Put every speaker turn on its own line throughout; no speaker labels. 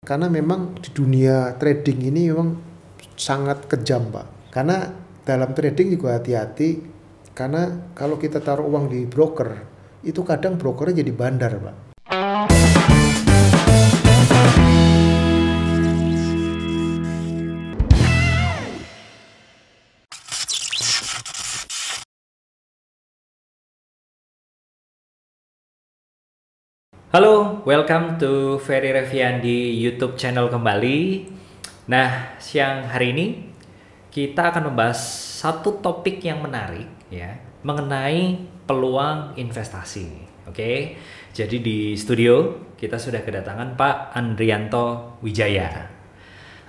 karena memang di dunia trading ini memang sangat kejam, Pak. Karena dalam trading juga hati-hati, karena kalau kita taruh uang di broker, itu kadang brokernya jadi bandar, Pak.
Halo, welcome to Ferry Revian di YouTube channel kembali. Nah, siang hari ini kita akan membahas satu topik yang menarik ya, mengenai peluang investasi. Oke. Jadi di studio kita sudah kedatangan Pak Andrianto Wijaya.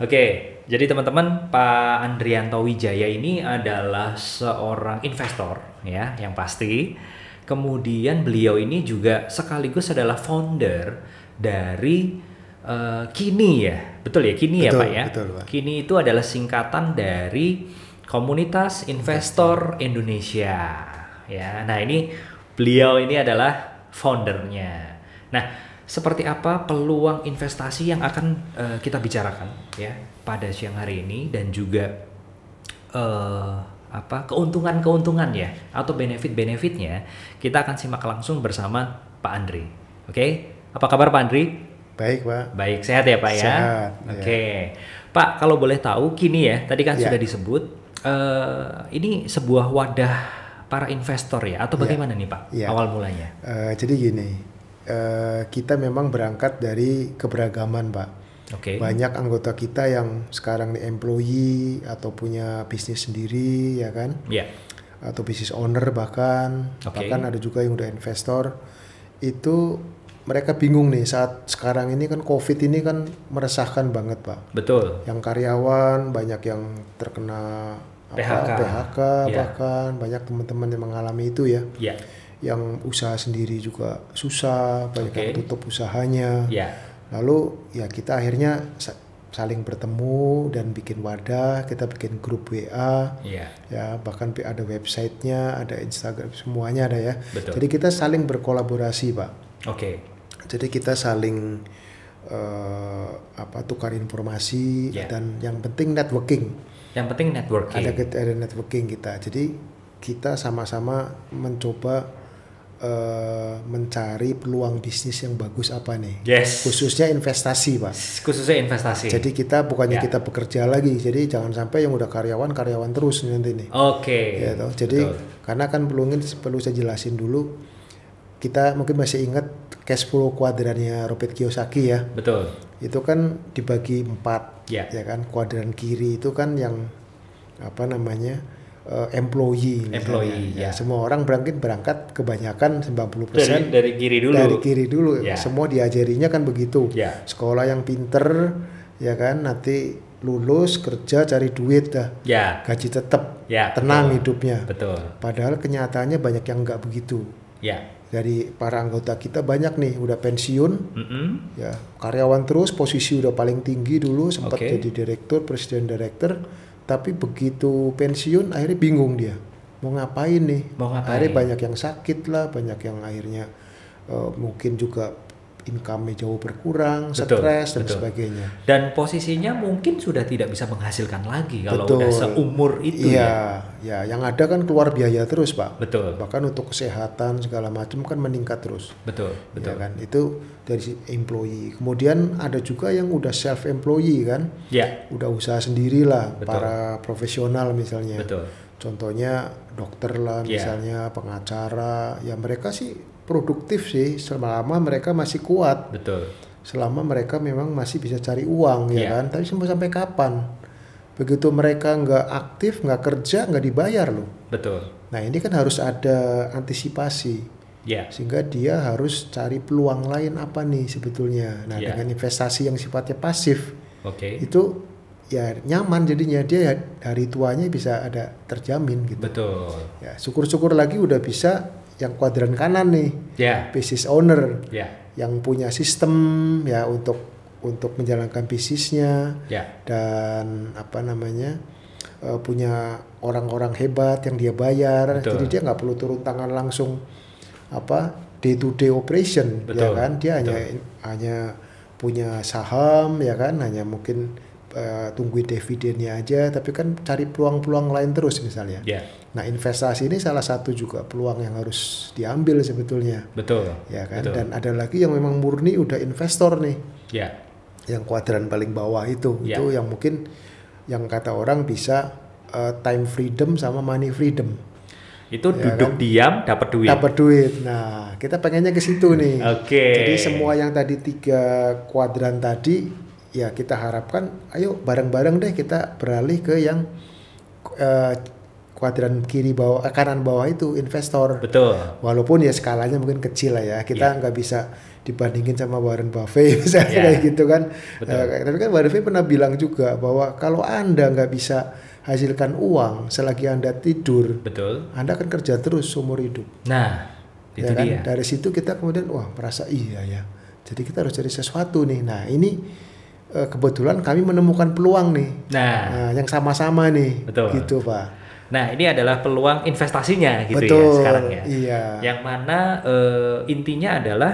Oke, jadi teman-teman, Pak Andrianto Wijaya ini adalah seorang investor ya, yang pasti. Kemudian beliau ini juga sekaligus adalah founder dari Kini ya, betul ya, Kini ya Pak ya.
Betul, Pak.
Kini itu adalah singkatan dari Komunitas Investor Indonesia. Ya, nah ini beliau ini adalah foundernya. Nah, seperti apa peluang investasi yang akan kita bicarakan ya pada siang hari ini, dan juga keuntungan-keuntungan ya atau benefit-benefitnya kita akan simak langsung bersama Pak Andri. Oke, apa kabar Pak Andri?
Baik, Pak.
Baik, sehat ya Pak ya?
Sehat.
Oke. Pak, kalau boleh tahu, Kini ya tadi kan
Ya.
sudah disebut, ini sebuah wadah para investor ya, atau bagaimana nih Pak
Ya.
awal mulanya?
Jadi gini, kita memang berangkat dari keberagaman, Pak.
Oke.
Banyak anggota kita yang sekarang nih employee atau punya bisnis sendiri, ya kan?
Ya.
Atau bisnis owner bahkan.
Oke.
Bahkan ada juga yang udah investor. Itu mereka bingung nih saat sekarang ini kan COVID ini kan meresahkan banget, Pak.
Betul.
Yang karyawan banyak yang terkena PHK
Ya.
bahkan banyak teman-teman yang mengalami itu ya.
Ya.
Yang usaha sendiri juga susah, banyak
Oke.
yang tutup usahanya.
Ya.
Lalu ya kita akhirnya saling bertemu dan bikin wadah, kita bikin grup WA,
Ya.
ya bahkan ada websitenya, ada Instagram, semuanya ada ya.
Betul.
Jadi kita saling berkolaborasi, Pak.
Oke.
Jadi kita saling tukar informasi,
Ya.
dan yang penting networking.
Yang penting networking.
Ada networking kita. Jadi kita sama-sama mencoba mencari peluang bisnis yang bagus apa nih.
Yes.
Khususnya investasi, Pak.
Khususnya investasi.
Jadi kita bukannya
Ya.
kita bekerja lagi. Jadi jangan sampai yang udah karyawan terus nanti nih.
Oke.
Ya toh. Jadi
Betul.
karena kan perlu saya jelasin dulu. Kita mungkin masih ingat cash flow kuadrannya Robert Kiyosaki ya.
Betul.
Itu kan dibagi 4,
Ya.
ya kan. Kuadran kiri itu kan yang employee.
Employee,
ya.
ya.
Semua orang berangkat kebanyakan 90%
Dari kiri dulu.
dari kiri dulu.
Ya.
Semua diajarinya kan begitu.
Ya.
Sekolah yang pinter, ya kan, nanti lulus kerja cari duit dah.
Ya.
Gaji tetap,
Ya,
tenang
betul.
hidupnya.
Betul.
Padahal kenyataannya banyak yang nggak begitu.
Ya.
Dari para anggota kita banyak nih udah pensiun, ya karyawan terus, posisi udah paling tinggi dulu, sempat
Oke.
jadi direktur, presiden direktur, tapi begitu pensiun akhirnya bingung dia mau ngapain nih.
Mau ngapain?
Akhirnya banyak yang sakit lah, banyak yang akhirnya mungkin juga income-nya jauh berkurang,
Betul,
stres dan
betul.
sebagainya.
Dan posisinya mungkin sudah tidak bisa menghasilkan lagi kalau
Betul.
udah seumur itu ya.
Ya, yang ada kan keluar biaya terus, Pak.
Betul.
Bahkan untuk kesehatan segala macam kan meningkat terus.
Betul.
Ya
Betul.
kan, itu dari si employee. Kemudian ada juga yang udah self employee kan,
Ya.
udah usaha sendiri lah,
Betul.
para profesional misalnya.
Betul.
Contohnya dokter lah,
Ya.
misalnya pengacara. Ya mereka sih produktif sih selama mereka masih kuat,
Betul.
selama mereka memang masih bisa cari uang, ya
Ya.
kan. Tapi sampai kapan? Begitu mereka nggak aktif, nggak kerja, nggak dibayar loh.
Betul.
Nah ini kan harus ada antisipasi.
Ya.
Sehingga dia harus cari peluang lain apa nih sebetulnya. Nah,
Ya.
dengan investasi yang sifatnya pasif,
Oke.
itu ya nyaman jadinya, dia hari tuanya bisa ada terjamin gitu.
Betul.
Ya, syukur-syukur lagi udah bisa yang kuadran kanan nih,
Ya.
business owner,
Ya.
yang punya sistem ya untuk menjalankan bisnisnya,
Ya.
dan punya orang-orang hebat yang dia bayar.
Betul.
Jadi dia nggak perlu turun tangan langsung day to day operation.
Betul.
Ya kan, dia
Betul.
hanya punya saham ya kan, hanya mungkin tungguin dividennya aja, tapi kan cari peluang-peluang lain terus misalnya.
Ya,
Nah, investasi ini salah satu juga peluang yang harus diambil sebetulnya.
betul.
Ya kan,
Betul.
dan ada lagi yang memang murni udah investor nih.
Ya,
Yang kuadran paling bawah itu
Ya.
yang mungkin yang kata orang bisa time freedom sama money freedom.
itu
Ya
duduk
kan?
diam dapat duit.
Dapat duit. Nah, kita pengennya ke situ nih.
Oke.
Jadi semua yang tadi 3 kuadran tadi, ya kita harapkan, ayo bareng-bareng deh kita beralih ke yang kuadran kanan bawah itu investor.
Betul.
Walaupun ya skalanya mungkin kecil lah ya, kita
Ya.
nggak bisa dibandingin sama Warren Buffett misalnya
Ya.
kayak gitu kan.
Betul.
Tapi kan Warren Buffett pernah bilang juga bahwa kalau Anda nggak bisa hasilkan uang selagi Anda tidur,
Betul.
Anda akan kerja terus seumur hidup.
Nah, itu
Ya kan?
dia.
Dari situ kita kemudian wah merasa iya ya. Jadi kita harus cari sesuatu nih. Nah, ini kebetulan kami menemukan peluang nih.
Nah,
Yang sama-sama nih.
Betul.
Gitu, Pak.
nah ini adalah peluang investasinya gitu
Betul.
ya sekarang ya.
Iya.
Yang mana intinya adalah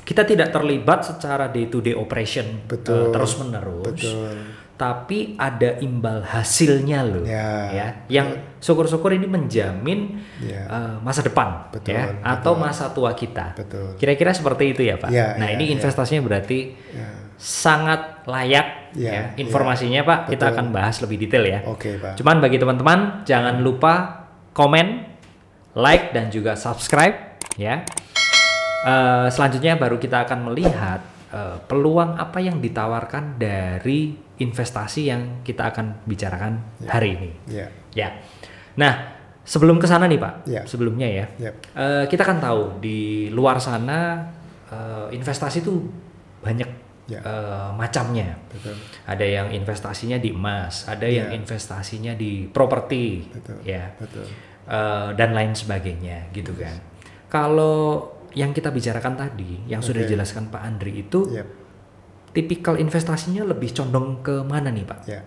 kita tidak terlibat secara day to day operation
Betul.
terus menerus.
Betul.
Tapi ada imbal hasilnya loh,
Ya.
yang syukur-syukur ini menjamin
Ya.
masa depan,
Betul,
ya, atau
betul.
masa tua kita.
Betul.
Kira-kira seperti itu ya, Pak.
Ya,
nah,
ya,
ini
ya.
investasinya berarti
Ya.
sangat layak,
Ya,
ya. Informasinya, Pak, kita
betul.
akan bahas lebih detail ya.
Oke, Pak.
Cuman bagi teman-teman jangan lupa komen, like dan juga subscribe, ya. Selanjutnya baru kita akan melihat peluang apa yang ditawarkan dari investasi yang kita akan bicarakan hari ini.
Ya.
Ya. Nah, sebelum ke sana nih Pak,
Ya.
sebelumnya ya,
Ya.
kita kan tahu di luar sana investasi itu banyak
Ya.
macamnya.
Betul.
Ada yang investasinya di emas, ada yang
Ya.
investasinya di properti,
Betul.
ya,
Betul.
dan lain sebagainya, gitu kan. Kalau yang kita bicarakan tadi, yang sudah
Oke.
dijelaskan Pak Andri itu,
Ya.
tipikal investasinya lebih condong ke mana nih Pak?
Ya.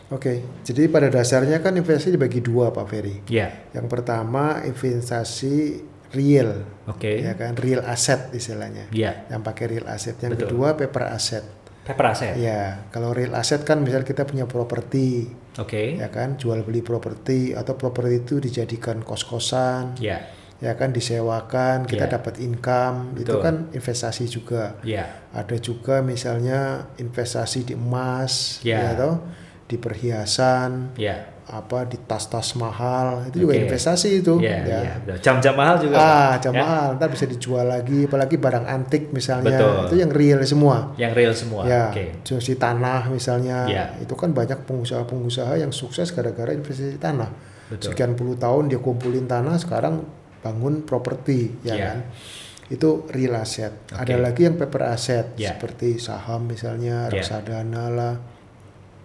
Oke, jadi pada dasarnya kan investasi dibagi 2, Pak Ferry.
Ya,
Yang pertama investasi real,
oke.
ya kan, real asset istilahnya.
Ya,
Yang pakai real asset. Yang
Betul.
kedua paper asset.
paper asset.
Ya, kalau real asset kan misal kita punya properti,
Oke.
ya kan, jual beli properti atau properti itu dijadikan kos-kosan,
Ya,
ya kan, disewakan, kita
Ya.
dapat income, itu
Betul.
kan investasi juga.
ya,
Ada juga misalnya investasi di emas,
Ya.
ya toh, di perhiasan,
ya,
apa di tas-tas mahal, itu juga
Oke.
investasi itu.
ya, ya. Jam-jam mahal juga. Pak.
Jam
Ya?
mahal, ntar bisa dijual lagi, apalagi barang antik misalnya,
Betul.
itu yang real semua.
Yang real semua.
Ya,
Oke.
investasi tanah misalnya,
Ya.
itu kan banyak pengusaha-pengusaha yang sukses gara-gara investasi tanah.
Betul.
Sekian puluh tahun dia kumpulin tanah, sekarang bangun properti, ya
Ya.
kan? Itu real asset.
Oke.
Ada lagi yang paper asset,
Ya.
seperti saham misalnya,
Ya.
reksadana lah,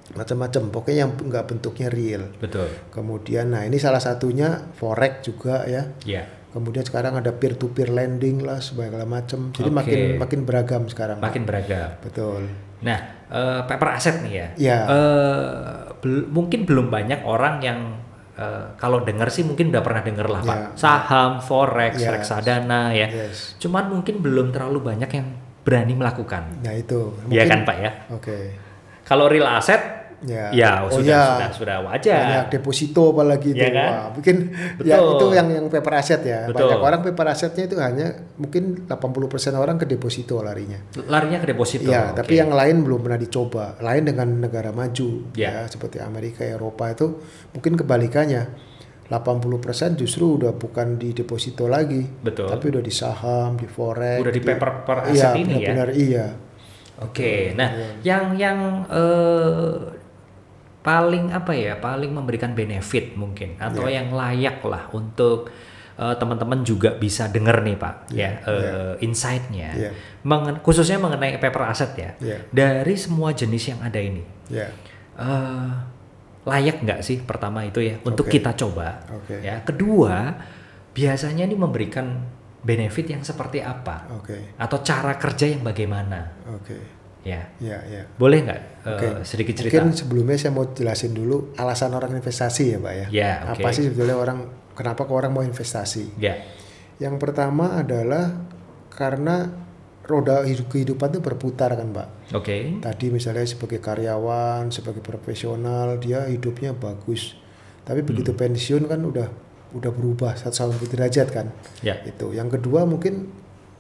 macam-macam. Pokoknya yang nggak bentuknya real.
Betul.
Kemudian, nah ini salah satunya forex juga ya.
Ya,
Kemudian sekarang ada peer-to-peer lending lah, segala macam. Jadi
Oke.
makin beragam sekarang.
makin beragam.
Betul.
Nah, paper asset nih ya.
Ya.
Mungkin belum banyak orang yang kalau dengar sih mungkin udah pernah dengar lah Pak.
Ya.
Saham, forex,
Yes.
reksadana ya.
Yes.
Cuman mungkin belum terlalu banyak yang berani melakukan.
Nah itu.
Iya
mungkin-
kan Pak ya.
Oke.
Kalau real asset
Ya.
ya
Oh,
sudah
Banyak
wajar.
deposito apalagi itu.
Iya kan?
Wah, mungkin
Betul.
ya itu yang paper asset ya.
Betul.
Banyak orang paper assetnya itu hanya mungkin 80% orang ke deposito larinya.
Larinya ke deposito.
Ya,
oke.
tapi yang lain belum pernah dicoba. Lain dengan negara maju
Ya.
ya, seperti Amerika, Eropa itu mungkin kebalikannya. 80% justru udah bukan di deposito lagi,
Betul.
tapi udah di saham, di forex,
Udah di paper aset
iya,
ini ya.
benar-benar iya.
Oke, nah
Iya.
yang paling apa ya, paling memberikan benefit mungkin atau
Iya.
yang layak lah untuk teman-teman juga bisa denger nih Pak,
Iya,
ya insight-nya,
Iya.
khususnya mengenai paper asset ya.
Iya.
Dari semua jenis yang ada ini,
Ya,
layak nggak sih pertama itu ya untuk
Oke.
kita coba,
Oke.
ya. Kedua, biasanya ini memberikan benefit yang seperti apa
oke,
atau cara kerja yang bagaimana,
oke,
ya.
ya.
Boleh nggak
Oke.
sedikit cerita?
Mungkin sebelumnya saya mau jelasin dulu alasan orang investasi ya, Pak ya.
Ya, oke.
Apa sih sebetulnya kenapa kok orang mau investasi?
Ya,
Yang pertama adalah karena roda kehidupan itu berputar kan Pak.
Oke.
Tadi misalnya sebagai karyawan, sebagai profesional dia hidupnya bagus. Tapi begitu pensiun kan udah berubah 180 derajat kan.
Ya.
Itu. Yang kedua mungkin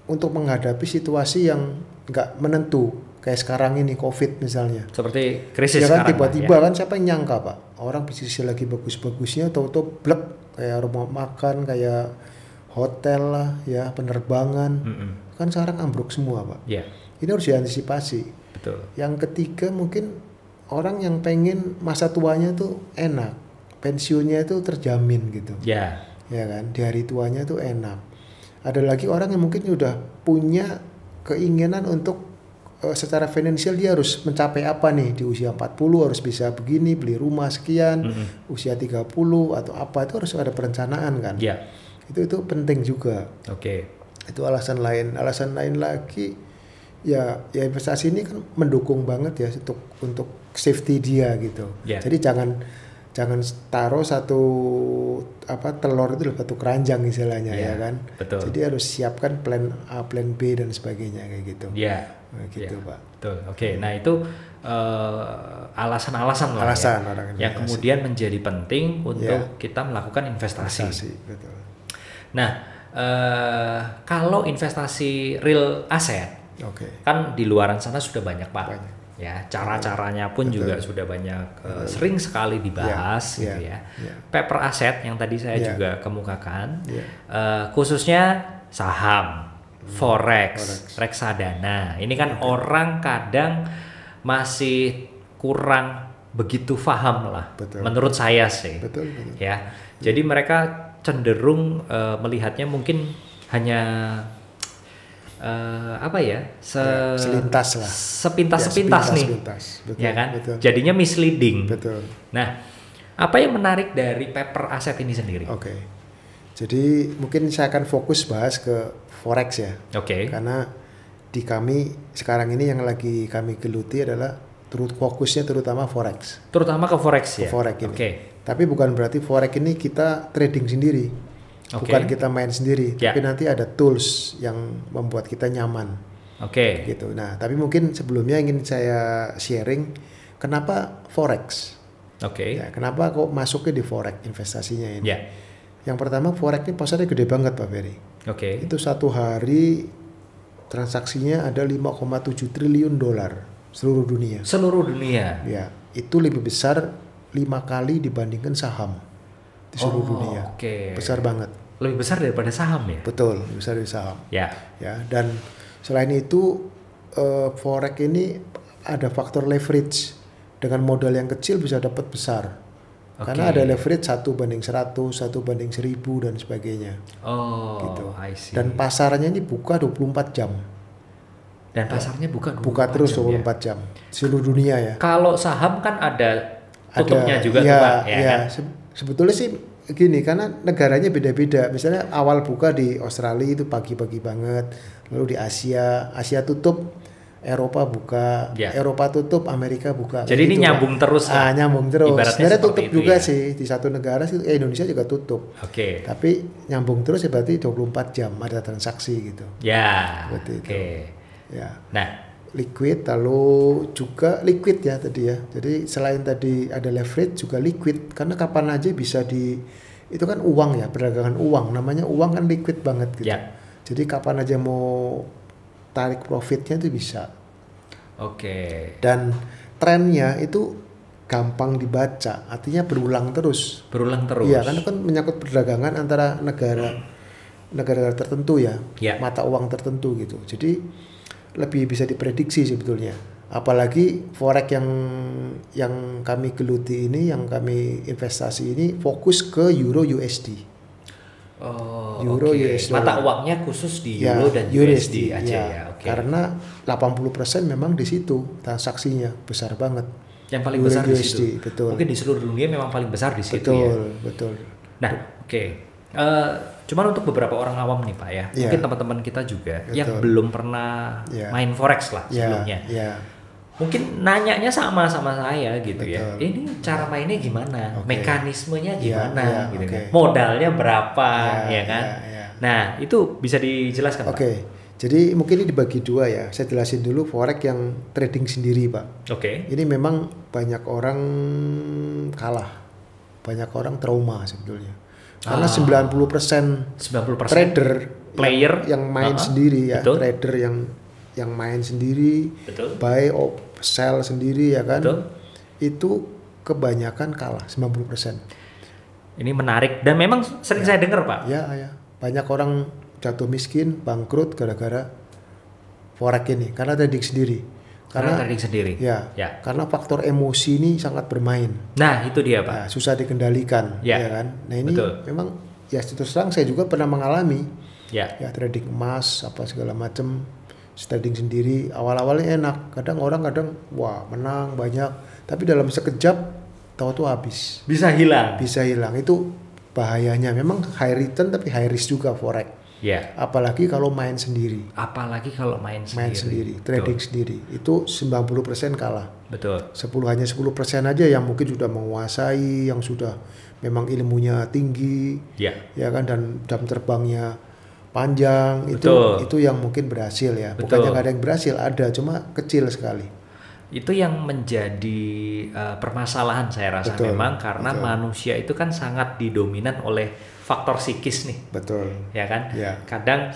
untuk menghadapi situasi yang nggak menentu kayak sekarang ini COVID misalnya.
Seperti krisis
ya kan
sekarang.
Tiba-tiba kan siapa yang nyangka Pak, orang bisnisnya lagi bagus-bagusnya tahu-tahu blek, kayak rumah makan, kayak hotel lah ya, penerbangan kan sekarang ambruk semua Pak.
Ya.
Ini harus diantisipasi.
Betul.
Yang ketiga mungkin orang yang pengen masa tuanya tuh enak, pensiunnya itu terjamin gitu.
Ya.
Ya kan, di hari tuanya tuh enak. Ada lagi orang yang mungkin udah punya keinginan untuk secara finansial dia harus mencapai apa nih di usia 40 harus bisa begini, beli rumah sekian, usia 30 atau apa, itu harus ada perencanaan kan.
Ya.
Itu penting juga.
Oke.
Itu alasan lain lagi ya investasi ini kan mendukung banget ya untuk safety dia gitu.
Ya.
Jadi jangan taruh satu telur itu dalam satu keranjang istilahnya ya kan.
Betul.
Jadi harus siapkan plan A, plan B dan sebagainya kayak gitu.
Ya.
Gitu
ya.
Pak.
Betul. Oke. Nah itu alasan-alasan lah
orang
yang kemudian menjadi penting untuk
Ya.
kita melakukan investasi.
Betul.
Nah kalau investasi real asset, kan di luaran sana sudah banyak Pak.
Banyak.
Ya, cara-caranya pun
Betul.
juga sudah banyak sering sekali dibahas gitu ya. Paper asset yang tadi saya juga kemukakan, khususnya saham, forex, reksadana. Ini kan orang kadang masih kurang begitu paham lah.
Betul.
Menurut saya sih.
Betul.
Ya. Jadi mereka cenderung melihatnya mungkin hanya
selintas lah,
sepintas nih,
betul,
ya kan?
Betul.
Jadinya misleading.
Betul.
Nah, apa yang menarik dari paper aset ini sendiri?
Jadi mungkin saya akan fokus bahas ke forex ya. Karena di kami sekarang ini yang lagi kami geluti adalah fokusnya terutama forex.
Terutama ke forex ya.
Forex ini. Tapi bukan berarti forex ini kita trading sendiri. Bukan kita main sendiri, tapi nanti ada tools yang membuat kita nyaman. Gitu. Nah, tapi mungkin sebelumnya ingin saya sharing kenapa forex. Ya, kenapa kok masuknya di forex investasinya ini? Yang pertama forex ini pasarnya gede banget Pak Ferry. Itu satu hari transaksinya ada 5,7 triliun dolar seluruh dunia.
Seluruh dunia.
Ya, itu lebih besar 5 kali dibandingkan saham. Di seluruh dunia. Besar banget.
Lebih besar daripada saham ya?
Betul, lebih besar dari saham.
Ya,
dan selain itu forex ini ada faktor leverage. Dengan modal yang kecil bisa dapat besar. Karena ada leverage 1:100, 1:1000 dan sebagainya. Gitu.
I see.
Dan pasarnya ini buka 24 jam.
Dan pasarnya
buka terus 24 jam. Seluruh dunia ya.
Kalau saham kan ada tutupnya juga tuh Pak, kan?
Sebetulnya sih gini, karena negaranya beda-beda. Misalnya awal buka di Australia itu pagi-pagi banget, lalu di Asia tutup, Eropa buka, Eropa tutup, Amerika buka.
Jadi ini gitu, nyambung terus.
Nyambung terus. Sebenarnya tutup juga
ya?
sih di satu negara sih, Indonesia juga tutup. Tapi nyambung terus ya berarti 24 jam ada transaksi gitu.
Ya.
Berarti itu. Ya.
Nah,
liquid, lalu juga liquid ya tadi ya. Jadi selain tadi ada leverage juga liquid, karena kapan aja bisa itu kan uang ya, perdagangan uang, namanya uang kan liquid banget gitu. Jadi kapan aja mau tarik profitnya itu bisa. Dan trennya itu gampang dibaca, artinya berulang terus. Iya, karena kan menyangkut perdagangan antara negara tertentu ya, mata uang tertentu gitu. Jadi lebih bisa diprediksi sebetulnya. Apalagi forex yang kami geluti ini, yang kami investasi ini fokus ke Euro USD.
USD. Mata uangnya khusus di Euro dan USD aja ya.
Karena 80% memang di situ transaksinya besar banget.
Yang paling besar di situ.
Betul.
Mungkin di seluruh dunia memang paling besar di situ
Betul.
Nah, cuman untuk beberapa orang awam nih Pak ya, mungkin teman-teman kita juga yang belum pernah main forex lah sebelumnya, mungkin nanyanya sama saya gitu. Ini cara mainnya gimana, mekanismenya gimana, gitu kan, modalnya berapa, ya kan. Nah itu bisa dijelaskan Pak.
Jadi mungkin ini dibagi dua ya. Saya jelasin dulu forex yang trading sendiri, Pak.
Oke.
Ini memang banyak orang kalah, banyak orang trauma sebetulnya. Karena 90%
90%
trader
player
yang main sendiri ya,
betul.
trader yang main sendiri,
Betul.
buy or sell sendiri ya kan.
Betul.
Itu kebanyakan kalah 90%.
Ini menarik dan memang sering saya dengar, Pak.
Ya. Banyak orang jatuh miskin, bangkrut gara-gara forex ini karena trading sendiri.
Karena trading sendiri.
Ya.
Ya.
Karena faktor emosi ini sangat bermain.
Nah, itu dia, Pak.
Nah, susah dikendalikan,
Ya.
ya kan. Nah, ini
Betul.
memang ya terus terang saya juga pernah mengalami
Ya.
trading emas apa segala macam, trading sendiri. Awal-awalnya enak, kadang wah menang banyak, tapi dalam sekejap tahu-tahu habis.
Bisa hilang.
Bisa hilang. Itu bahayanya. Memang high return tapi high risk juga forex.
Ya.
Apalagi kalau main sendiri.
Apalagi kalau main sendiri.
Trading sendiri. Itu 90% kalah.
Betul.
10% aja yang mungkin sudah menguasai, yang sudah memang ilmunya tinggi, ya kan, dan jam terbangnya panjang.
Betul.
Itu yang mungkin berhasil ya.
Betul.
Bukannya nggak ada yang berhasil, ada, cuma kecil sekali.
Itu yang menjadi permasalahan saya rasa.
Betul,
memang karena
betul.
manusia itu kan sangat didominan oleh faktor psikis nih.
Betul.
Ya kan?
Ya.
Kadang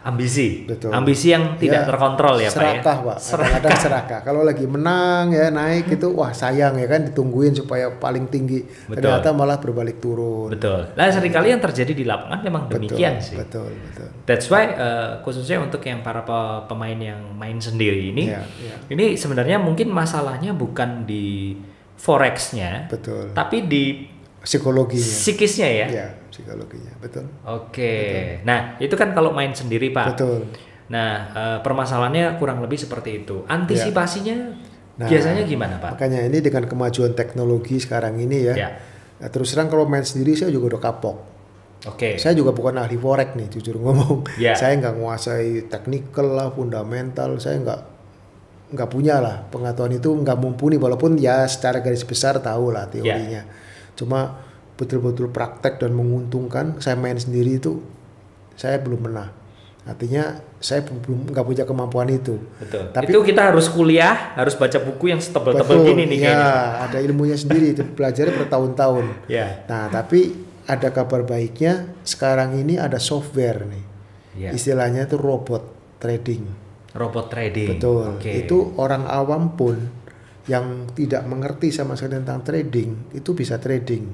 ambisi.
Betul.
Ambisi yang tidak terkontrol ya,
serakah,
Pak ya.
Pak. Kadang-kadang serakah. Kalau lagi menang ya naik itu wah sayang ya kan, ditungguin supaya paling tinggi.
Betul.
Ternyata malah berbalik turun.
Betul. Nah, seringkali yang terjadi di lapangan memang demikian sih.
Betul.
That's why khususnya untuk yang para pemain yang main sendiri ini,
Ya.
ini sebenarnya mungkin masalahnya bukan di forex-nya,
Betul.
tapi di
Psikologinya.
psikisnya ya.
Ya, psikologinya. Betul.
Oke. Nah, itu kan kalau main sendiri, Pak.
Betul.
Nah, permasalahannya kurang lebih seperti itu. Antisipasinya biasanya gimana, Pak?
Makanya ini dengan kemajuan teknologi sekarang ini ya. Nah, terus terang kalau main sendiri saya juga udah kapok.
Oke.
Saya juga bukan ahli forex nih, jujur ngomong.
Ya.
Saya nggak menguasai technical lah, fundamental. Saya nggak punya lah pengetahuan itu, nggak mumpuni. Walaupun ya secara garis besar tahu lah teorinya. Cuma betul-betul praktek dan menguntungkan, saya main sendiri itu saya belum pernah. Artinya saya belum nggak punya kemampuan itu.
Betul.
Tapi
itu kita harus kuliah, harus baca buku yang setebal-tebal gini nih
ya,
kayaknya.
ada ilmunya sendiri, itu belajarnya bertahun-tahun.
Ya.
Nah, tapi ada kabar baiknya, sekarang ini ada software nih.
Ya.
Istilahnya itu robot trading.
Robot trading.
Betul.
Oke.
Itu orang awam pun yang tidak mengerti sama sekali tentang trading, itu bisa trading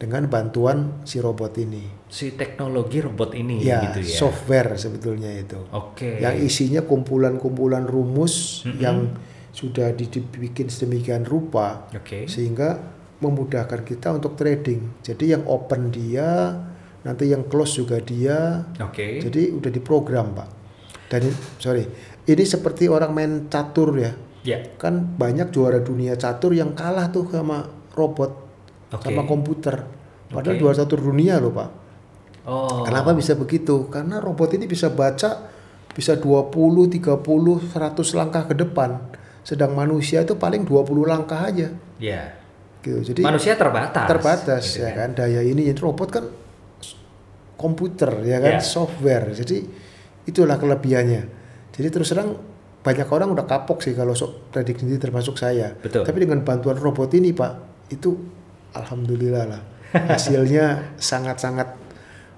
dengan bantuan si robot ini.
Si teknologi robot ini
Ya,
gitu ya.
software sebetulnya itu.
Oke.
Yang isinya kumpulan-kumpulan rumus yang sudah dibikin sedemikian rupa,
Oke.
sehingga memudahkan kita untuk trading. Jadi yang open dia, nanti yang close juga dia.
Oke.
Jadi udah diprogram, Pak. Dan ini seperti orang main catur ya.
Ya.
Kan banyak juara dunia catur yang kalah tuh sama robot, sama komputer. Padahal juara catur dunia loh, Pak.
Oh.
Kenapa bisa begitu? Karena robot ini bisa baca bisa 20, 30, 100 langkah ke depan. Sedang manusia itu paling 20 langkah aja.
Ya.
Gitu. Jadi
manusia terbatas.
Terbatas
gitu
ya kan. Daya ini robot kan komputer ya kan, software. Jadi itulah kelebihannya. Jadi terus terang banyak orang udah kapok sih kalau trading sendiri termasuk saya.
Betul.
Tapi dengan bantuan robot ini, Pak, itu alhamdulillah lah. Hasilnya sangat-sangat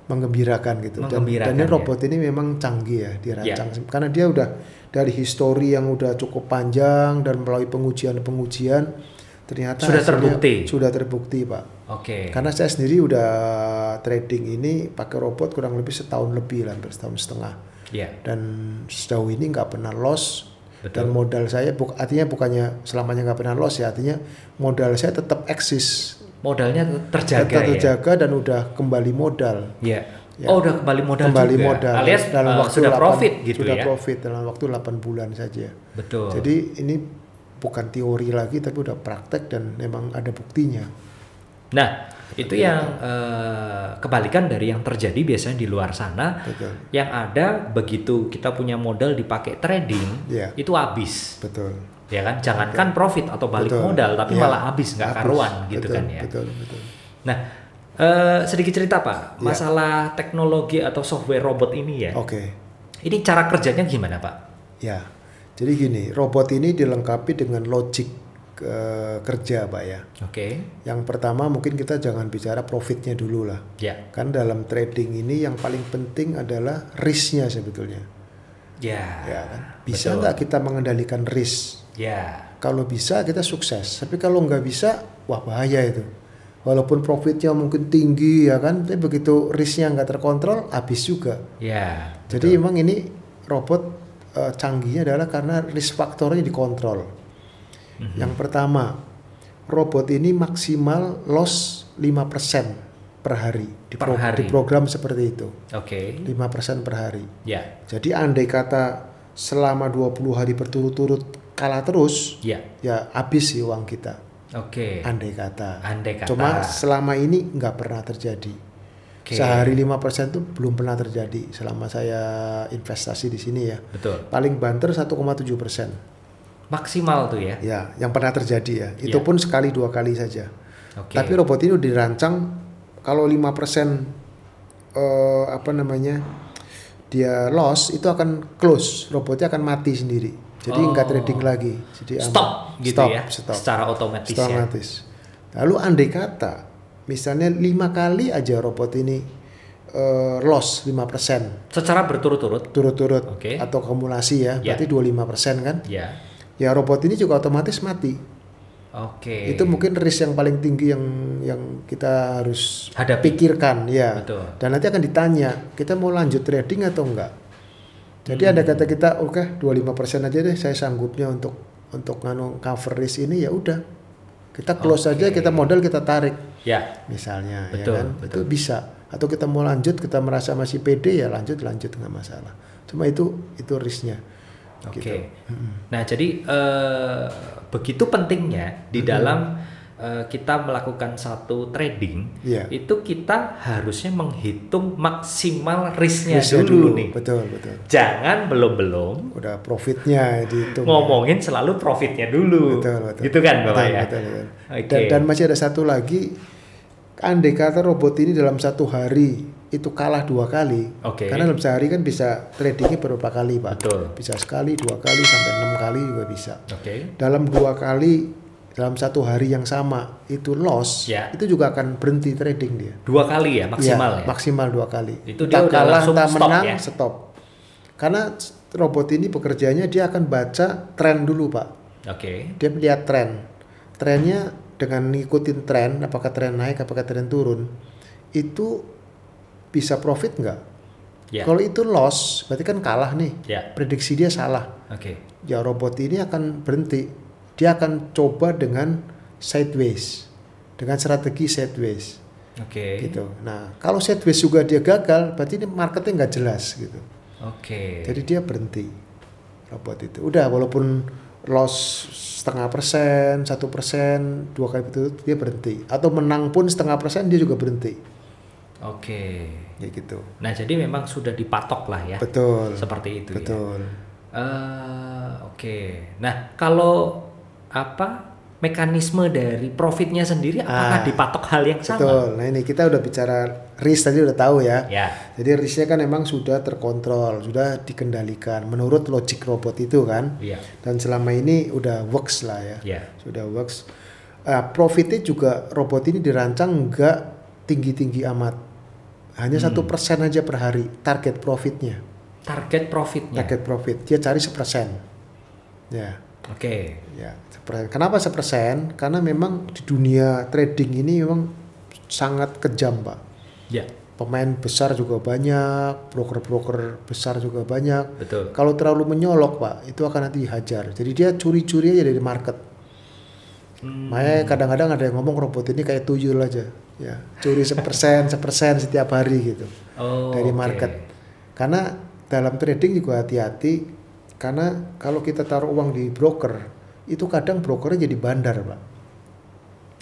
menggembirakan gitu. Dan ini robot ini memang canggih ya dirancang. Karena dia udah dari histori yang udah cukup panjang dan melalui pengujian ternyata sudah terbukti, Pak.
Oke.
Karena saya sendiri udah trading ini pakai robot kurang lebih setahun lebih lah, hampir setahun setengah. Dan sejauh ini nggak pernah loss.
Betul.
Dan modal saya artinya bukannya selamanya nggak pernah loss ya, artinya modal saya tetap eksis.
Modalnya terjaga
dan udah kembali modal.
Ya. Oh, udah kembali modal juga. Alias
dalam waktu
sudah profit gitu
sudah
ya.
Sudah profit dalam waktu 8 bulan saja.
Betul.
Jadi ini bukan teori lagi tapi udah praktek dan memang ada buktinya.
Nah, itu yang kebalikan dari yang terjadi biasanya di luar sana.
Betul.
Yang ada begitu kita punya modal dipakai trading, itu habis.
Betul.
Ya kan, jangankan profit atau balik modal, tapi malah habis nggak karuan gitu kan ya.
Betul.
Nah, Sedikit cerita Pak, masalah teknologi atau software robot ini ya.
Oke.
Ini cara kerjanya gimana Pak?
Ya, jadi gini, robot ini dilengkapi dengan logic kerja Pak ya.
Oke.
Yang pertama mungkin kita jangan bicara profitnya dulu lah.
Ya.
Kan dalam trading ini yang paling penting adalah risknya sebetulnya.
Ya.
Ya kan? Bisa nggak kita mengendalikan risk?
Ya.
Kalau bisa kita sukses, tapi kalau nggak bisa, wah bahaya itu. Walaupun profitnya mungkin tinggi ya kan, tapi begitu risknya nggak terkontrol, habis juga.
Ya.
Jadi emang ini robot canggihnya adalah karena risk faktornya dikontrol. Yang pertama, robot ini maksimal loss 5% per hari. Di program seperti itu.
Oke.
5% per hari.
Ya.
Jadi andai kata selama 20 hari berturut-turut kalah terus, ya habis sih uang kita.
Oke.
Andai kata.
Andai kata.
Cuma selama ini nggak pernah terjadi. Sehari 5% itu belum pernah terjadi selama saya investasi di sini ya.
Betul.
Paling banter 1,7%.
Maksimal tuh ya?
Ya, yang pernah terjadi ya. Itu pun sekali 2 kali saja. Tapi robot ini udah dirancang kalau 5% dia loss itu akan close, robotnya akan mati sendiri. Jadi nggak trading lagi. Jadi
stop gitu ya? Stop. Secara otomatis ya?
Lalu andai kata misalnya 5 kali aja robot ini loss 5%.
Secara berturut-turut?
Turut-turut atau akumulasi ya, berarti 25% kan?
Ya.
Ya robot ini juga otomatis mati.
Oke.
Itu mungkin risk yang paling tinggi yang kita harus pikirkan ya.
Betul.
Dan nanti akan ditanya, kita mau lanjut trading atau enggak? Jadi ada kata kita, oke 25% aja deh saya sanggupnya untuk cover risk ini, ya udah. Kita close aja, kita modal kita tarik. Ya. Misalnya
betul,
ya kan?
Betul.
Itu bisa. Atau kita mau lanjut, kita merasa masih pede ya lanjut nggak masalah. Cuma itu risknya.
Oke.
Gitu.
Nah, jadi begitu pentingnya di dalam kita melakukan satu trading, itu kita harusnya menghitung maksimal risknya dulu nih.
Betul.
Jangan belum.
Udah profitnya dihitung.
Ngomongin selalu profitnya dulu.
Betul.
Gitu kan Bapak ya?
Betul. Dan masih ada satu lagi, andai kata robot ini dalam satu hari itu kalah 2 kali. Karena dalam sehari kan bisa tradingnya beberapa kali Pak.
Betul.
Bisa sekali, 2 kali, sampai 6 kali juga bisa. Dalam 2 kali, dalam satu hari yang sama itu loss, itu juga akan berhenti trading dia.
2 kali ya maksimal ya?
Maksimal 2 kali.
Itu dia udah
kalah,
langsung
menang,
ya?
Stop. Karena robot ini bekerjanya dia akan baca tren dulu Pak. Dia melihat tren. Trennya dengan ngikutin tren, apakah tren naik, apakah tren turun, itu bisa profit nggak? Kalau itu loss, berarti kan kalah nih. Prediksi dia salah. Ya robot ini akan berhenti. Dia akan coba dengan sideways, dengan strategi sideways. Gitu. Nah, kalau sideways juga dia gagal, berarti ini marketnya nggak jelas gitu. Jadi dia berhenti robot itu. Udah walaupun loss 0,5%, 1%, 2 kali itu dia berhenti. Atau menang pun 0,5% dia juga berhenti. Ya gitu.
Nah jadi memang sudah dipatok lah ya.
Betul.
Seperti itu.
Betul.
Nah kalau mekanisme dari profitnya sendiri apakah dipatok hal yang sama?
Betul. Nah ini kita udah bicara risk tadi udah tahu ya. Jadi risknya kan memang sudah terkontrol, sudah dikendalikan menurut logic robot itu kan. Dan selama ini udah works lah ya. Sudah works. Profitnya juga robot ini dirancang nggak tinggi-tinggi amat. Hanya 1% aja per hari target profitnya. Target profit. Dia cari 1%. Ya. Ya. Kenapa 1%? Karena memang di dunia trading ini memang sangat kejam Pak. Pemain besar juga banyak, broker-broker besar juga banyak. Kalau terlalu menyolok Pak, itu akan nanti dihajar. Jadi dia curi-curi aja dari market. Makanya kadang-kadang ada yang ngomong robot ini kayak tuyul aja. Ya, curi 1% setiap hari gitu dari market. Karena dalam trading juga hati-hati, karena kalau kita taruh uang di broker, itu kadang brokernya jadi bandar Pak.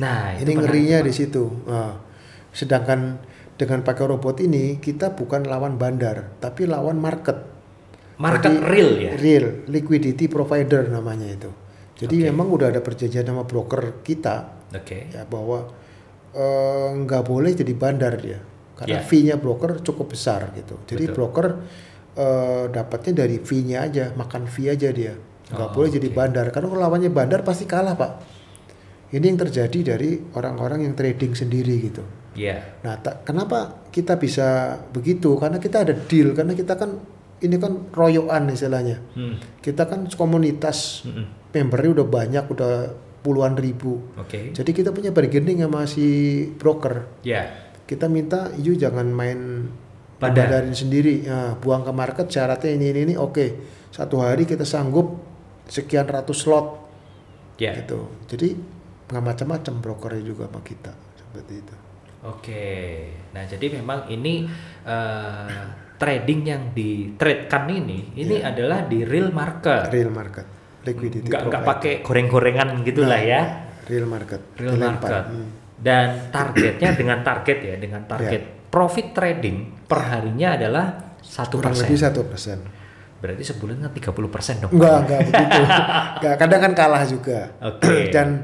Nah, ini ngerinya di situ. Sedangkan dengan pakai robot ini kita bukan lawan bandar, tapi lawan market.
Market real ya?
Real, liquidity provider namanya itu. Jadi memang udah ada perjanjian sama broker kita, ya bahwa nggak boleh jadi bandar dia, karena fee-nya broker cukup besar gitu. Jadi broker dapatnya dari fee-nya aja, makan fee aja dia, nggak boleh jadi bandar. Karena kalau lawannya bandar pasti kalah pak. Ini yang terjadi dari orang-orang yang trading sendiri gitu. Nah, kenapa kita bisa begitu? Karena kita ada deal, karena kita kan ini kan royoan istilahnya. Kita kan komunitas, membernya udah banyak, udah puluhan ribu. Jadi kita punya bargaining sama si broker. Kita minta, you jangan main bandarin sendiri, buang ke market. Syaratnya ini. Oke. Satu hari kita sanggup sekian ratus slot. Gitu. Jadi nggak macam-macam brokernya juga sama kita seperti itu.
Nah jadi memang ini trading yang ditradekan ini adalah di real market.
Real market, liquidity.
Nggak pakai goreng-gorengan gitulah ya.
Real market.
Dan targetnya dengan target profit trading per harinya adalah 1%.
Kurang lebih 1%.
Berarti sebulan kan 30% dong.
Enggak begitu. Kadang kan kalah juga. Dan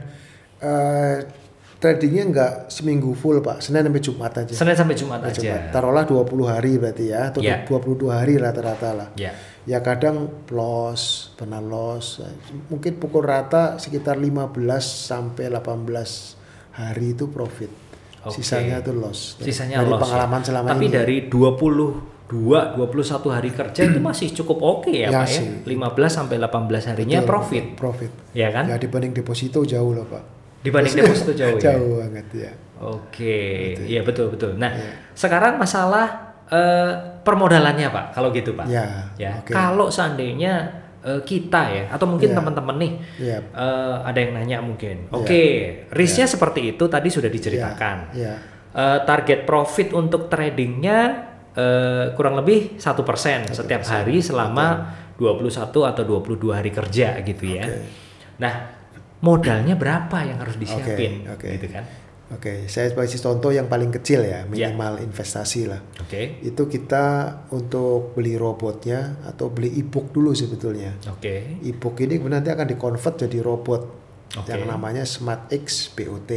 tradingnya nggak seminggu full pak, Senin sampai Jumat aja.
Senin sampai Jumat aja.
Taruhlah 20 hari berarti ya, atau 22 hari rata-rata lah. Ya kadang pernah loss, mungkin pukul rata sekitar 15 sampai 18 hari itu profit. Sisanya itu loss.
Sisanya
dari
loss.
Pengalaman selama
Tapi
ini.
Dari 21 hari kerja itu masih cukup oke ya Pak ya. 15 sampai 18 harinya profit. Ya kan?
Ya dibanding deposito jauh loh Pak.
Dibanding deposito jauh ya?
Jauh banget ya.
Iya betul. Nah sekarang masalah permodalannya Pak, kalau gitu Pak. Kalau seandainya kita ya, atau mungkin teman-teman nih ada yang nanya mungkin. Risknya seperti itu tadi sudah diceritakan. Target profit untuk tradingnya kurang lebih 1% setiap hari selama 21 atau 22 hari kerja gitu ya. Nah modalnya berapa yang harus disiapin gitu kan? Saya
kasih contoh yang paling kecil ya, minimal investasi lah. Itu kita untuk beli robotnya atau beli e-book dulu sebetulnya. E-book ini nanti akan dikonvert jadi robot yang namanya SmartX BOT.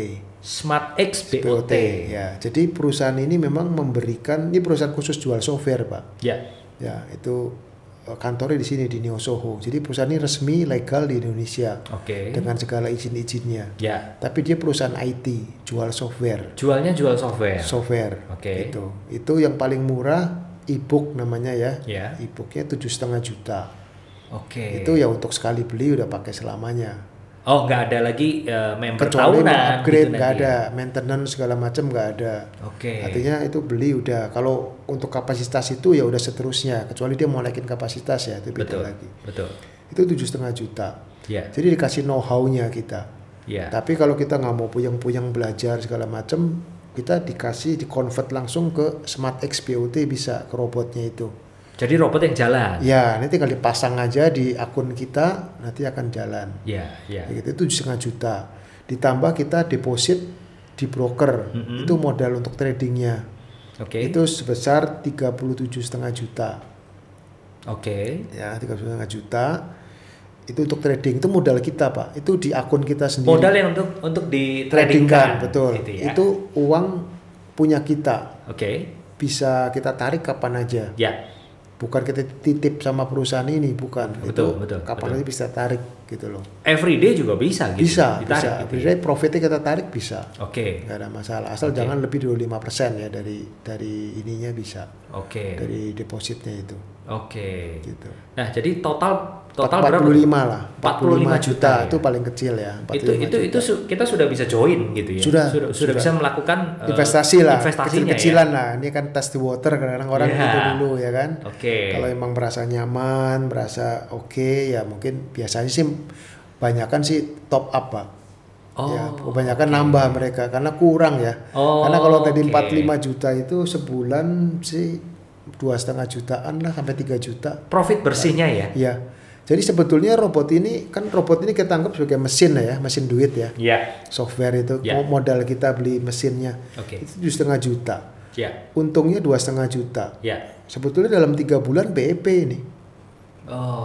SmartX BOT.
Ya, jadi perusahaan ini memang memberikan, ini perusahaan khusus jual software Pak. Ya, itu kantornya di sini di Neo Soho. Jadi perusahaan ini resmi legal di Indonesia dengan segala izin-izinnya. Tapi dia perusahaan IT, jual software.
Jualnya jual software.
Itu yang paling murah e-book namanya ya. E-booknya 7,5 juta. Itu ya untuk sekali beli udah pakai selamanya.
Nggak ada lagi member
kecuali
tahunan.
Upgrade
gitu
nggak ada, maintenance segala macam nggak ada. Artinya itu beli udah. Kalau untuk kapasitas itu ya udah seterusnya. Kecuali dia mau naikin kapasitas ya itu beda lagi. Itu 7,5 juta. Jadi dikasih know-how-nya kita. Tapi kalau kita nggak mau puyeng-puyeng belajar segala macam, kita di-convert langsung ke SmartX BOT bisa ke robotnya itu.
Jadi robot yang jalan.
Ya, nanti tinggal dipasang aja di akun kita, nanti akan jalan. Gitu, itu 7,5 juta. Ditambah kita deposit di broker, itu modal untuk tradingnya. Itu sebesar 37,5 juta. Ya, 37,5 juta. Itu untuk trading, itu modal kita Pak. Itu di akun kita sendiri.
Modal yang untuk di tradingkan.
Betul. Gitu ya. Itu uang punya kita. Bisa kita tarik kapan aja. Bukan kita titip sama perusahaan ini, bukan.
Betul.
Kapan aja bisa tarik gitu loh.
Everyday juga bisa gitu.
Bisa.
Gitu.
Everyday profitnya kita tarik bisa.
Nggak
ada masalah. Asal jangan lebih dari 5% ya dari ininya bisa. Dari depositnya itu. Gitu.
Nah, jadi total
45
berapa?
lah. 45 juta
ya?
Itu paling kecil ya.
Itu kita sudah bisa join gitu ya. Sudah bisa melakukan
investasi lah.
Investasinya
kecil-kecilan lah. Ini kan test the water, kadang-kadang orang gitu dulu ya kan.
Kalau
emang merasa nyaman, merasa ya mungkin biasanya sih banyakan sih top up Pak. Kebanyakan nambah mereka karena kurang ya. Karena kalau tadi 45 juta itu sebulan sih 2,5 jutaan lah sampai 3 juta.
Profit bersihnya ya?
Iya. Jadi sebetulnya robot ini kita anggap sebagai mesin ya, mesin duit ya. Software itu modal kita beli mesinnya. Itu 7,5 juta. Untungnya 2,5 juta. Sebetulnya dalam 3 bulan BEP ini.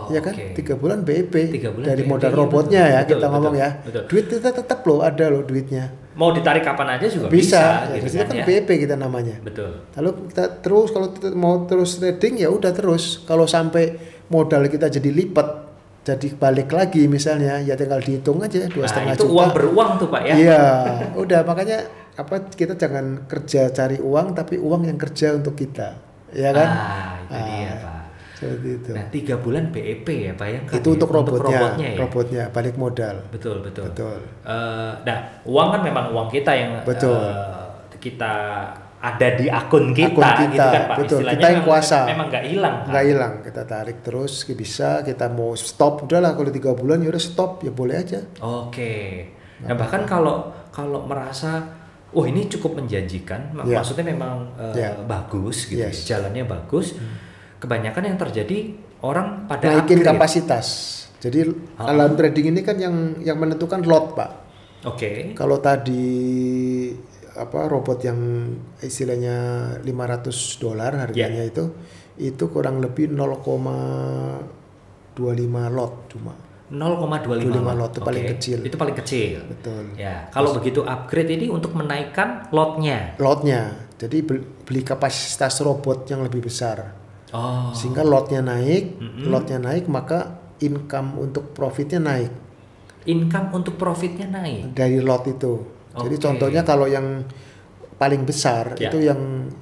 Ya kan? 3 bulan BEP dari modal robotnya ya kita ngomong ya. Duit kita tetap ada loh duitnya.
mau ditarik kapan aja juga
bisa
gitu
itu kan
ya.
PP kita namanya.
Betul.
Lalu kita terus kalau mau terus trading ya udah terus. Kalau sampai modal kita jadi lipat, jadi balik lagi misalnya, ya tinggal dihitung aja 2,5
itu
juta.
uang beruang tuh Pak ya.
Iya, udah makanya kita jangan kerja cari uang, tapi uang yang kerja untuk kita, ya kan?
Itu dia Pak.
Seperti itu.
Nah 3 bulan BEP ya bayangkan.
Itu untuk robotnya
ya?
Robotnya balik modal.
Betul.
Nah,
uang kan memang uang kita yang kita ada di akun kita gitu kan Pak.
Betul.
Istilahnya
Kita yang kuasa.
Memang nggak hilang.
Nggak hilang, kita tarik terus bisa. Kita mau stop udahlah, kalau 3 bulan ya udah stop, ya boleh aja.
Oke. Nah bahkan kalau merasa ini cukup menjanjikan, maksudnya memang bagus gitu, jalannya bagus. Kebanyakan yang terjadi orang pada
naikin kapasitas. Jadi dalam trading ini kan yang menentukan lot Pak.
Oke.
Kalau tadi robot yang istilahnya $500 harganya itu kurang lebih 0,25 lot cuma.
0,25
lot itu paling kecil.
Itu paling kecil.
Betul.
Ya, kalau begitu upgrade ini untuk menaikkan lotnya.
Jadi beli kapasitas robot yang lebih besar.
Oh.
Sehingga lotnya naik, maka income untuk profitnya naik.
Income untuk profitnya naik
dari lot itu. Jadi contohnya kalau yang paling besar itu yang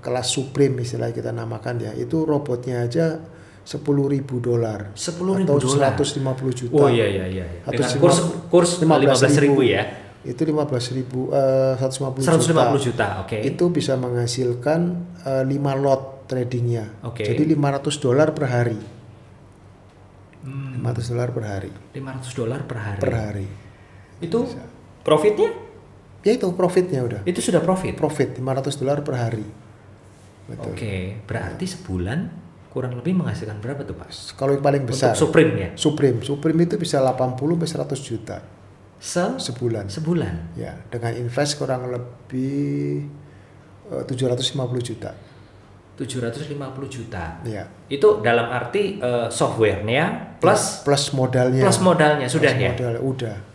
kelas Supreme istilah kita namakan ya, itu robotnya aja $10.000 atau 150 juta.
Oh iya. Dengan kurs 15.000 ya.
Itu 150 juta.
Oke.
Itu bisa menghasilkan 5 lot tradingnya. Jadi $500 per hari. $500 per hari.
$500 per hari.
Per hari.
Itu bisa. Profitnya?
Ya itu profitnya udah.
Itu sudah profit.
Profit $500 per hari. Betul.
Oke, berarti sebulan kurang lebih menghasilkan berapa tuh Pak?
Kalau yang paling besar.
Untuk Supreme ya?
Supreme itu bisa 80 sampai 100 juta. Sebulan. Ya, dengan invest kurang lebih 750 juta.
750 juta.
Ya.
Itu dalam arti softwarenya plus
modalnya.
Plus modalnya sudah ya?
Udah.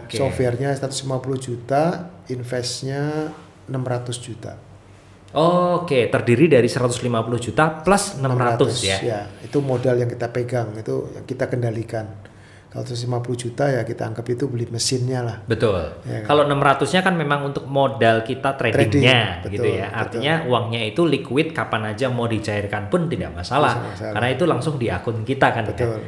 Softwarenya 150 juta, investnya 600 juta.
Oke, terdiri dari 150 juta plus 600 ya?
Ya, itu modal yang kita pegang, itu yang kita kendalikan. Kalau 150 juta ya kita anggap itu beli mesinnya lah.
Betul. Ya, kan? Kalau 600-nya kan memang untuk modal kita tradingnya
Trading,
gitu ya. Artinya uangnya itu liquid, kapan aja mau dicairkan pun tidak masalah. Karena itu langsung di akun kita kan.
Betul.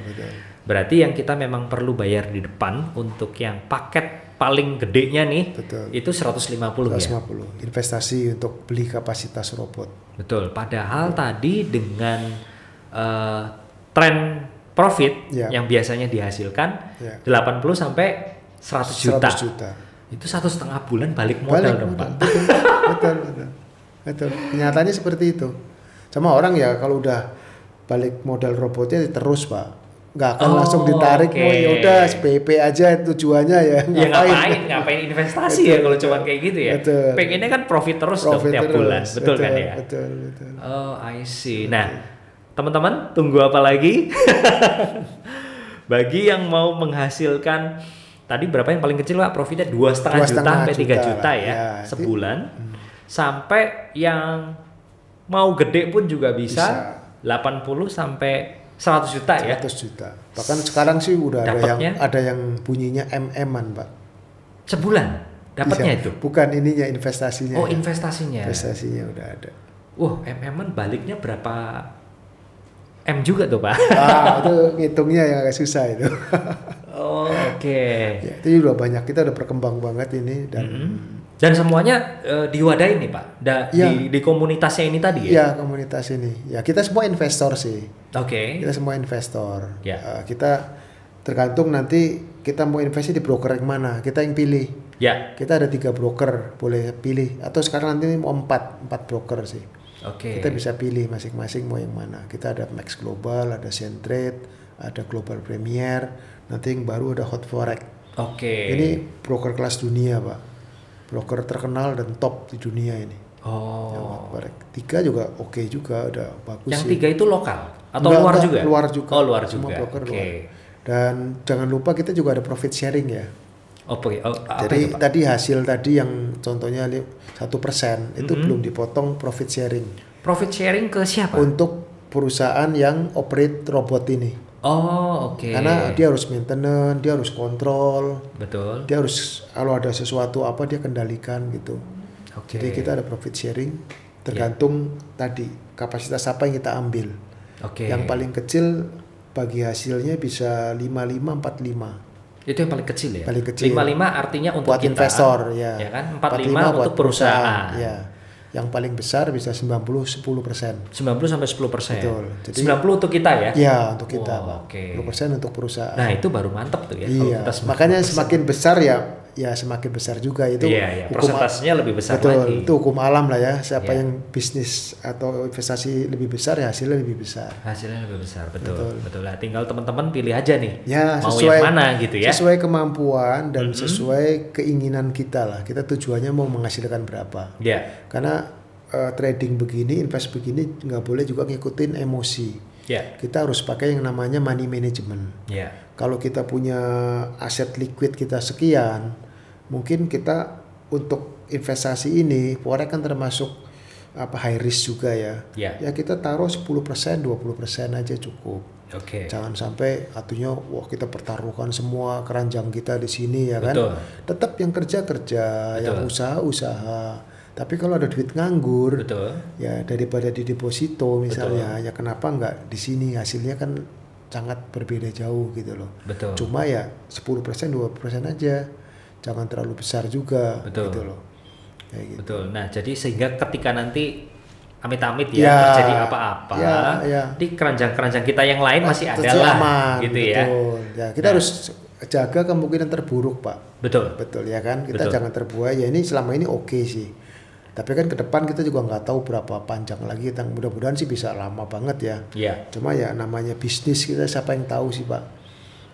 Berarti yang kita memang perlu bayar di depan untuk yang paket paling gedenya nih, itu 150 ya.
Investasi untuk beli kapasitas robot.
Betul. Padahal tadi dengan tren profit yang biasanya dihasilkan 80 sampai 100 juta. Itu 1,5 bulan balik modal dong Pak.
Betul. Kenyataannya seperti itu. Sama orang ya kalau udah balik modal robotnya terus Pak. Nggak akan langsung ditarik, ya udah PP aja tujuannya ya.
Ngapain investasi ya kalau cuma kayak gitu ya. Pengennya kan profit terus dong tiap bulan. Betul kan ya?
Betul.
Oh, I see. Nah, teman-teman, tunggu apa lagi? Bagi yang mau menghasilkan tadi berapa yang paling kecil Pak? Profitnya 2,5 juta sampai 3 juta ya sebulan. Sampai yang mau gede pun juga bisa 80 sampai 100 juta ya.
100 juta. Bahkan sekarang sih udah ada yang bunyinya MM-an, Pak.
Sebulan dapatnya itu?
Bukan ininya, investasinya.
Oh, investasinya.
Investasinya udah ada.
MM-an baliknya berapa M juga tuh Pak?
Itu ngitungnya yang agak susah itu.
Oke.
Ya, itu udah banyak, kita udah berkembang banget ini
dan semuanya diwadahi nih Pak. Di komunitasnya ini tadi ya?
Iya, komunitas ini. Ya, kita semua investor sih.
Oke.
Kita semua investor.
Ya.
Kita tergantung nanti kita mau investasi di broker yang mana, kita yang pilih.
Ya.
Kita ada 3 broker, boleh pilih. Atau sekarang nanti mau 4 broker sih.
Oke.
Kita bisa pilih masing-masing mau yang mana. Kita ada Max Global, ada Centrade, ada Global Premier, nanti yang baru ada Hot Forex.
Oke.
Ini broker kelas dunia, Pak. Broker terkenal dan top di dunia ini. Yang Hot Forex. 3 juga oke juga, udah bagus.
Yang
sih.
3 itu lokal atau luar juga?
Luar juga.
Oh, luar
Semua
juga.
broker luar. Dan jangan lupa kita juga ada profit sharing ya.
Apa
Jadi
itu, Pak?
tadi hasil tadi yang contohnya 1% itu belum dipotong profit sharing
Profit sharing ke siapa?
untuk perusahaan yang operate robot ini.
Oh, oke.
Karena dia harus maintenance, dia harus kontrol,
Betul.
dia harus kalau ada sesuatu apa dia kendalikan gitu.
Oke.
Jadi kita ada profit sharing tergantung tadi kapasitas apa yang kita ambil.
Oke.
Yang paling kecil bagi hasilnya bisa 55-45.
Itu yang paling kecil ya?
Paling kecil.
55 artinya untuk
Buat
kita.
investor ya.
Ya kan?
45
45 untuk perusahaan.
Ya. Yang paling besar bisa 90-10%.
90 sampai 10%.
Betul. Jadi
90 untuk kita ya?
Ya, untuk kita,
Wow,
Pak.
oke.
10% untuk perusahaan.
Nah, itu baru mantep tuh ya.
Iya.
Kalau kita
Makanya
90%.
semakin besar ya semakin besar juga itu.
Iya, persentasenya lebih besar
betul,
lagi.
itu hukum alam lah ya. Siapa
Iya.
yang bisnis atau investasi lebih besar ya hasilnya lebih besar.
Hasilnya lebih besar, betul. Lah, tinggal teman-teman pilih aja nih.
Ya,
mau
sesuai
yang mana gitu ya.
Sesuai kemampuan dan sesuai keinginan kita lah. Kita tujuannya mau menghasilkan berapa.
Ya.
Karena trading begini, invest begini nggak boleh juga ngikutin emosi.
Ya.
Kita harus pakai yang namanya money management.
Ya.
Kalau kita punya aset liquid kita sekian, mungkin kita untuk investasi ini, forex kan termasuk high risk juga ya.
Ya.
Ya kita taruh 10%, 20% aja cukup.
Oke.
Jangan sampai artinya wah kita pertaruhkan semua keranjang kita di sini ya kan.
Betul.
Tetap yang kerja,
Betul.
yang usaha. Tapi kalau ada duit nganggur,
Betul.
ya daripada di deposito misalnya, ya kenapa nggak di sini hasilnya kan sangat berbeda jauh gitu loh.
Betul.
Cuma ya 10%, 20% aja, jangan terlalu besar juga.
Betul.
Gitu loh. Kayak gitu.
Betul. Nah, jadi sehingga ketika nanti amit-amit
Ya,
terjadi apa-apa,
ya.
di keranjang-keranjang kita yang lain masih ada
Tetap
lah,
aman,
gitu ya.
betul. Ya kita
Nah.
harus jaga kemungkinan terburuk, Pak.
Betul.
Betul ya kan, kita
Betul.
jangan terbuai. Ya ini selama ini oke sih. Tapi kan ke depan kita juga nggak tahu berapa panjang lagi. Mudah-mudahan sih bisa lama banget ya.
Iya.
Cuma ya namanya bisnis kita siapa yang tahu sih Pak.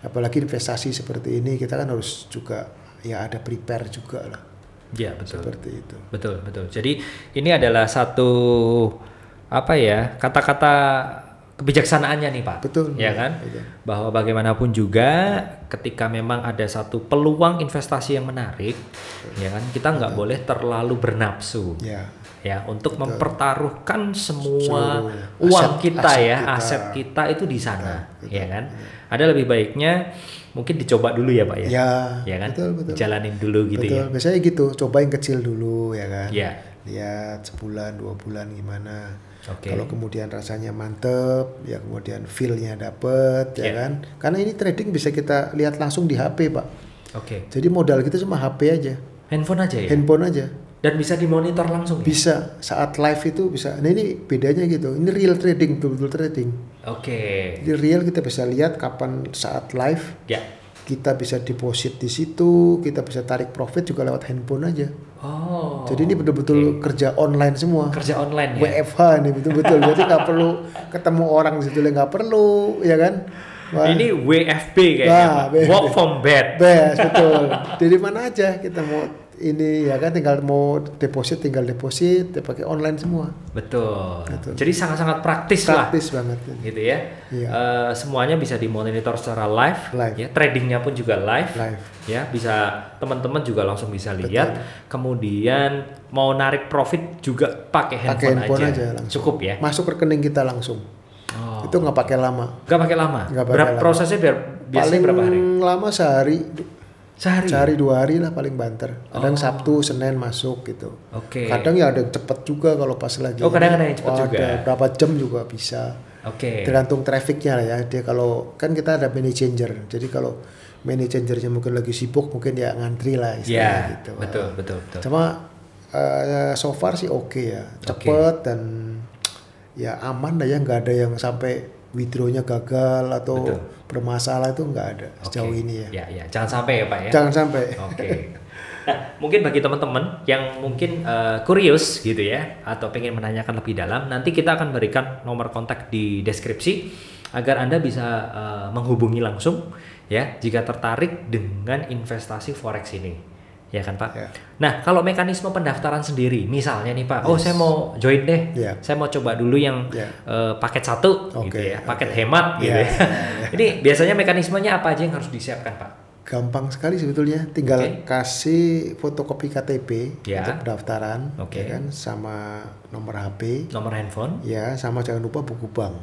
Apalagi investasi seperti ini kita kan harus juga ya ada prepare juga lah.
Iya, betul.
Seperti itu.
Betul. Jadi ini adalah satu kata-kata kebijaksanaannya nih Pak.
Betul.
Ya kan?
Betul.
Bahwa bagaimanapun juga ketika memang ada satu peluang investasi yang menarik, ya kan, kita nggak boleh terlalu bernafsu. Ya, untuk mempertaruhkan semua
Seluruh
uang kita
aset
aset kita itu di sana,
Betul.
ya kan. Ada lebih baiknya mungkin dicoba dulu ya Pak ya. Ya kan?
Betul.
Jalanin dulu gitu
Betul.
ya.
Biasanya gitu, coba yang kecil dulu ya kan.
Ya.
Lihat sebulan, 2 bulan gimana.
Oke.
Kalau kemudian rasanya mantep, ya kemudian feel-nya dapet, ya kan. Karena ini trading bisa kita lihat langsung di HP, Pak.
Oke.
Jadi modal kita cuma HP aja.
Handphone aja ya?
Handphone aja.
Dan bisa dimonitor langsung ya?
Bisa, saat live itu bisa. Nah ini bedanya gitu, ini real trading, betul-betul trading.
Oke.
Jadi real kita bisa lihat kapan saat live,
Ya.
kita bisa deposit di situ, kita bisa tarik profit juga lewat handphone aja.
Oh.
Jadi ini betul-betul kerja online semua.
Kerja online ya?
WFH nih betul-betul. Jadi nggak perlu ketemu orang di situ, nggak perlu, ya kan? Wah.
Ini WFB kayaknya, Pak. Work from bed.
Best, betul. Dari mana aja kita mau ini ya kan, tinggal mau deposit tinggal deposit, ya pakai online semua.
Betul. Jadi sangat-sangat praktis lah.
Praktis banget.
Gitu ya.
Iya.
Semuanya bisa dimonitor secara live.
Live.
Ya, tradingnya pun juga live.
Live.
Ya, bisa teman-teman juga langsung bisa lihat. Kemudian mau narik profit juga pakai handphone, aja.
langsung.
Cukup ya.
Masuk rekening kita langsung.
Oh.
Itu nggak pakai lama.
Nggak pakai lama.
Nggak pakai
Berapa
lama.
prosesnya biasanya
Paling
berapa hari?
lama sehari.
Sehari.
2 hari lah paling banter. Kadang Sabtu, Senin masuk gitu.
Oke.
Kadang ya ada yang cepet juga kalau pas lagi.
Oh, kadang ada yang cepet juga.
Ada berapa jam juga bisa.
Oke.
Tergantung trafficnya lah ya. Dia kalau kan kita ada money changer. Jadi kalau money changernya mungkin lagi sibuk, mungkin ya ngantri lah istilahnya
Ya,
gitu.
betul.
Cuma so far sih oke ya. Cepet dan ya aman lah ya. Nggak ada yang sampai withdrawnya gagal atau bermasalah, itu nggak ada sejauh ini ya.
Ya, jangan sampai ya Pak ya.
Jangan sampai.
Oke. Nah, mungkin bagi teman-teman yang mungkin curious gitu ya, atau pengen menanyakan lebih dalam, nanti kita akan berikan nomor kontak di deskripsi agar Anda bisa menghubungi langsung ya jika tertarik dengan investasi forex ini. Ya kan Pak?
Ya.
Nah, kalau mekanisme pendaftaran sendiri, misalnya nih Pak, saya mau join deh, saya mau coba dulu yang paket 1 gitu ya, paket hemat gitu ya. Ini biasanya mekanismenya apa aja yang harus disiapkan Pak?
gampang sekali sebetulnya, tinggal
Oke.
kasih fotokopi KTP
Ya.
untuk pendaftaran,
Oke.
ya kan, sama nomor HP,
Nomor handphone.
ya, sama jangan lupa buku bank,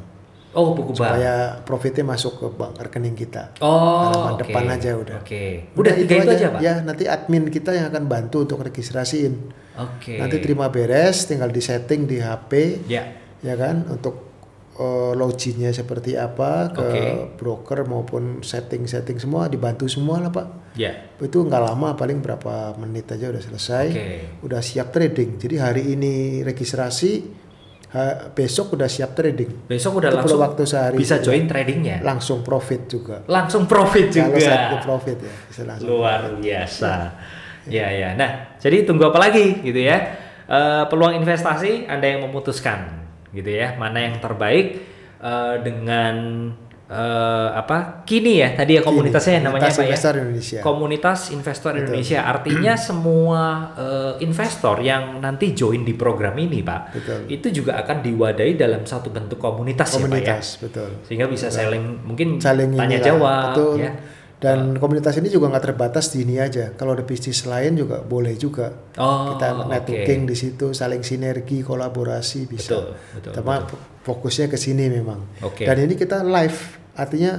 Oh, buku bank.
supaya profitnya masuk ke bank rekening kita.
Oh,
Halaman
oke.
depan aja udah.
Oke. Udah tiga itu aja, Pak?
Ya, nanti admin kita yang akan bantu untuk registrasiin.
Oke.
Nanti terima beres, tinggal di setting di HP,
Ya.
ya kan, untuk loginnya seperti apa ke
Oke.
broker maupun setting semua dibantu semua lah Pak.
Ya.
Itu nggak lama, paling berapa menit aja udah selesai.
Oke.
Udah siap trading. Jadi hari ini registrasi, besok udah siap trading.
Besok udah
Itu perlu
langsung
waktu sehari.
bisa join tradingnya.
Langsung profit juga.
Langsung profit
Kalau
juga.
satu profit ya, bisa langsung.
Luar biasa. Ya, ya. Nah, jadi tunggu apa lagi gitu ya? Peluang investasi Anda yang memutuskan gitu ya, mana yang terbaik dengan kini ya tadi ya komunitasnya namanya
Komunitas
apa ya?
Investor Indonesia.
Komunitas Investor
Betul.
Indonesia. Artinya semua investor yang nanti join di program ini, Pak,
Betul.
itu juga akan diwadahi dalam satu bentuk komunitas, ya, Pak ya.
Komunitas, betul.
Sehingga bisa saling mungkin
Saling
tanya
inilah,
jawab
betul.
ya.
Dan komunitas ini juga nggak terbatas di ini aja. Kalau ada bisnis lain juga boleh juga.
Oh,
Kita networking
oke.
di situ, saling sinergi, kolaborasi bisa.
Betul,
Cuma fokusnya ke sini memang.
Oke.
Dan ini kita live, artinya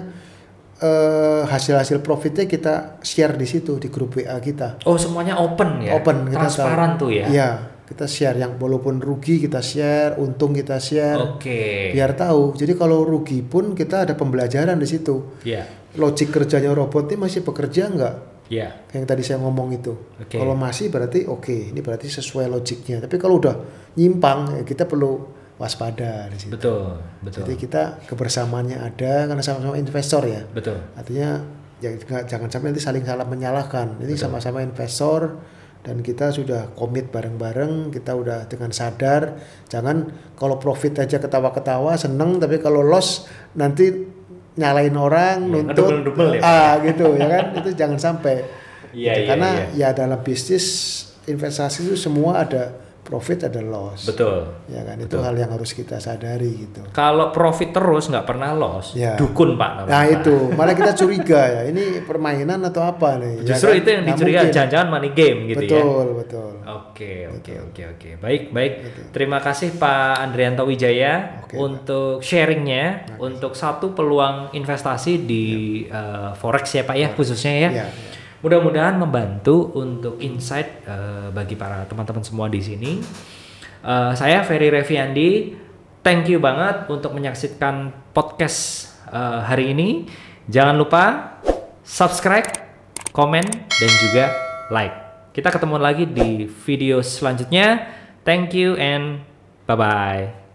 hasil-hasil profitnya kita share di situ di grup WA kita.
Oh, semuanya open ya.
Open, kita
Transparan tuh ya.
Iya, kita share yang walaupun rugi kita share, untung kita share.
Oke.
Biar tahu. Jadi kalau rugi pun kita ada pembelajaran di situ.
Ya.
Logik kerjanya robot ini masih bekerja nggak?
Ya.
Yang tadi saya ngomong itu.
Oke.
Kalau masih berarti oke, ini berarti sesuai logiknya. Tapi kalau udah nyimpang, ya kita perlu waspada di situ.
Betul.
Jadi kita kebersamaannya ada karena sama-sama investor ya.
Betul.
Artinya jangan sampai nanti saling salah menyalahkan. Ini sama-sama investor dan kita sudah komit bareng-bareng, kita udah dengan sadar. Jangan kalau profit aja ketawa-ketawa seneng, tapi kalau loss nanti nyalain orang,
Ya,
nuntut,
ngedumel-dumel ya,
gitu ya kan, itu jangan sampai.
Iya,
Gitu.
iya,
Karena
iya.
ya dalam bisnis investasi itu semua ada profit ada loss.
Betul.
Ya kan,
Betul.
itu hal yang harus kita sadari gitu.
Kalau profit terus nggak pernah loss,
Ya.
dukun, Pak, namanya,
Nah
Pak.
itu malah kita curiga ya, ini permainan atau apa nih?
Justru
ya kan?
itu yang
Nggak
dicurigai,
mungkin.
jangan-jangan money game gitu ya.
Betul.
Oke. Baik. Terima kasih Pak Andrianto Wijaya
Oke,
untuk sharingnya, untuk satu peluang investasi di forex ya Pak ya, khususnya ya.
Ya.
Mudah-mudahan membantu untuk insight bagi para teman-teman semua di sini. Saya Ferry Reviandi, thank you banget untuk menyaksikan podcast hari ini. Jangan lupa subscribe, komen, dan juga like. Kita ketemu lagi di video selanjutnya. Thank you and bye-bye.